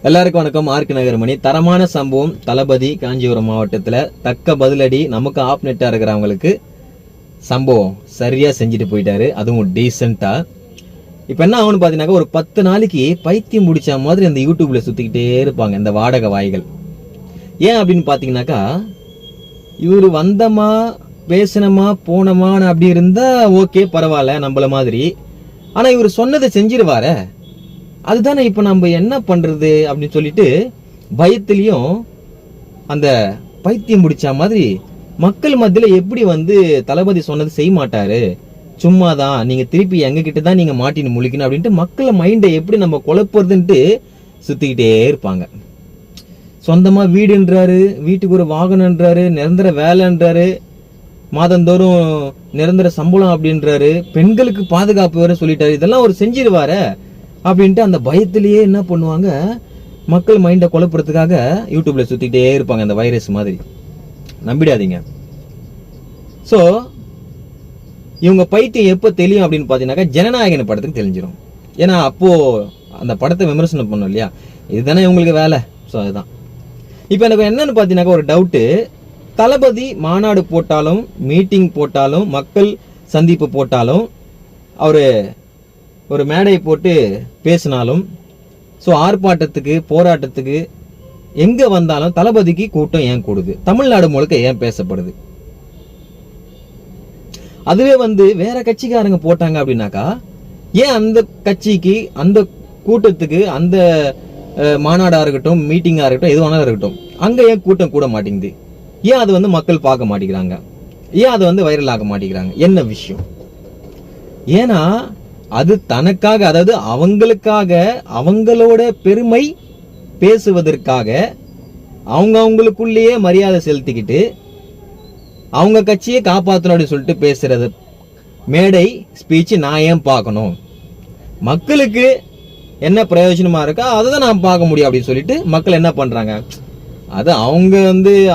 எல்லாருக்கும் வணக்கம். ஆர்க்கு நகர்மணி. தரமான சம்பவம். தளபதி காஞ்சிபுரம் மாவட்டத்தில் தக்க பதிலடி. நமக்கு ஆப் நெட்டா இருக்கிறவங்களுக்கு சம்பவம் சரியா செஞ்சுட்டு போயிட்டாரு, அதுவும் டீசெண்டா. இப்ப என்ன ஆகும்னு பாத்தீங்கன்னா, ஒரு 10 நாளைக்கு பைத்தியம் முடிச்ச மாதிரி அந்த யூடியூப்ல சுத்திக்கிட்டே இருப்பாங்க இந்த வாடகை வாய்கள். ஏன் அப்படின்னு பாத்தீங்கன்னாக்கா, இவரு வந்தமா பேசினமா போனமான்னு அப்படி இருந்தா ஓகே, பரவாயில்ல, நம்மள மாதிரி. ஆனா இவர் சொன்னதை செஞ்சிருவார, அதுதானே இப்ப நம்ம என்ன பண்றது அப்படின்னு சொல்லிட்டு பயத்திலையும் அந்த பைத்தியம் முடிச்ச மாதிரி மக்கள் மத்தியில எப்படி தளபதி சொன்னது செய்ய மாட்டாரு, சும்மாதான், நீங்க திருப்பி எங்க கிட்ட தான் நீங்க மாட்டின்னு முழிக்கணும் அப்படின்ட்டு மக்கள் மைண்டை எப்படி நம்ம குழப்பறதுன்ட்டு சுத்திக்கிட்டே இருப்பாங்க. சொந்தமா வீடுன்றாரு, வீட்டுக்கு ஒரு வாகனம்ன்றாரு, நிரந்தர வேலைன்றாரு, மாதந்தோறும் நிரந்தர சம்பளம் அப்படின்றாரு, பெண்களுக்கு பாதுகாப்பு வேற சொல்லிட்டாரு. இதெல்லாம் ஒரு செஞ்சிருவாரு அப்படின்ட்டு அந்த பயத்திலேயே என்ன பண்ணுவாங்க, மக்கள் மைண்டை குழப்பறதுக்காக யூடியூப்ல சுத்திட்டே இருப்பாங்க அந்த வைரஸ் மாதிரி. நம்பிடாதீங்க. சோ இவங்க பைத்தியம் எப்ப தெரியும் அப்படின்னு பாத்தீங்கன்னாக்கா, ஜனநாயகன் படத்துக்கு தெரிஞ்சிடும். ஏன்னா அப்போ அந்த படத்தை விமர்சனம் பண்ணும் இல்லையா, இதுதானே இவங்களுக்கு வேலை. ஸோ அதுதான். இப்போ எனக்கு என்னன்னு பாத்தீங்கன்னாக்கா ஒரு டவுட்டு, தளபதி மாநாடு போட்டாலும், மீட்டிங் போட்டாலும், மக்கள் சந்திப்பு போட்டாலும், அவரு ஒரு மேடை போட்டு பேசினாலும், ஸோ ஆர்ப்பாட்டத்துக்கு போராட்டத்துக்கு எங்க வந்தாலும் தளபதிக்கு கூட்டம் ஏன் கூடுது? தமிழ்நாடு முழுக்க ஏன் பேசப்படுது? அதுவே வேற கட்சிக்காரங்க போட்டாங்க அப்படின்னாக்கா, ஏன் அந்த கட்சிக்கு, அந்த கூட்டத்துக்கு, அந்த மாநாடா இருக்கட்டும், மீட்டிங்கா இருக்கட்டும், எது வேணாலும் இருக்கட்டும், அங்க ஏன் கூட்டம் கூட மாட்டேங்குது? ஏன் அது மக்கள் பார்க்க மாட்டேங்கிறாங்க? ஏன் அது வைரல் ஆக மாட்டேங்கிறாங்க? என்ன விஷயம்? ஏன்னா அது தனக்காக, அதாவது அவங்களுக்காக, அவங்களோட பெருமை பேசுவதற்காக அவங்களுக்குள்ளேயே மரியாதை செலுத்திக்கிட்டு அவங்க கட்சியை காப்பாற்றணும் அப்படின்னு சொல்லிட்டு பேசுறது மேடை ஸ்பீச் நான் ஏன் பார்க்கணும்? மக்களுக்கு என்ன பிரயோஜனமா இருக்கா அதை தான் நான் பார்க்க முடியும் அப்படின்னு சொல்லிட்டு மக்கள் என்ன பண்றாங்க, அது அவங்க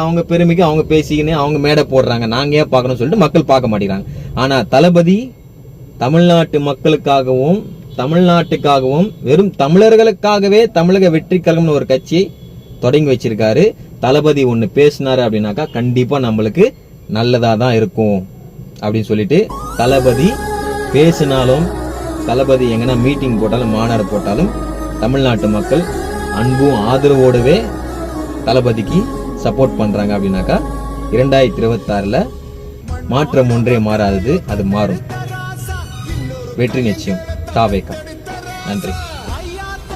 அவங்க பெருமைக்கு அவங்க பேசிக்கின்னு அவங்க மேடை போடுறாங்க, நாங்க ஏன் பார்க்கணும்னு சொல்லிட்டு மக்கள் பார்க்க மாட்டேங்கிறாங்க. ஆனா தளபதி தமிழ்நாட்டு மக்களுக்காகவும், தமிழ்நாட்டுக்காகவும், வெறும் தமிழர்களுக்காகவே தமிழக வெற்றி கழகம்னு ஒரு கட்சியை தொடங்கி வச்சிருக்காரு. தளபதி ஒண்ணு பேசினாரு அப்படின்னாக்கா கண்டிப்பா நம்மளுக்கு நல்லதா தான் இருக்கும் அப்படின்னு சொல்லிட்டு, தளபதி பேசினாலும், தளபதி எங்கன்னா மீட்டிங் போட்டாலும், மாநாடு போட்டாலும், தமிழ்நாட்டு மக்கள் அன்பும் ஆதரவோடவே தளபதிக்கு சப்போர்ட் பண்றாங்க. அப்படின்னாக்கா 2026 மாற்றம் ஒன்றே மாறாதது, அது மாறும். வெற்றி நிச்சயம். தாவேகா. நன்றி.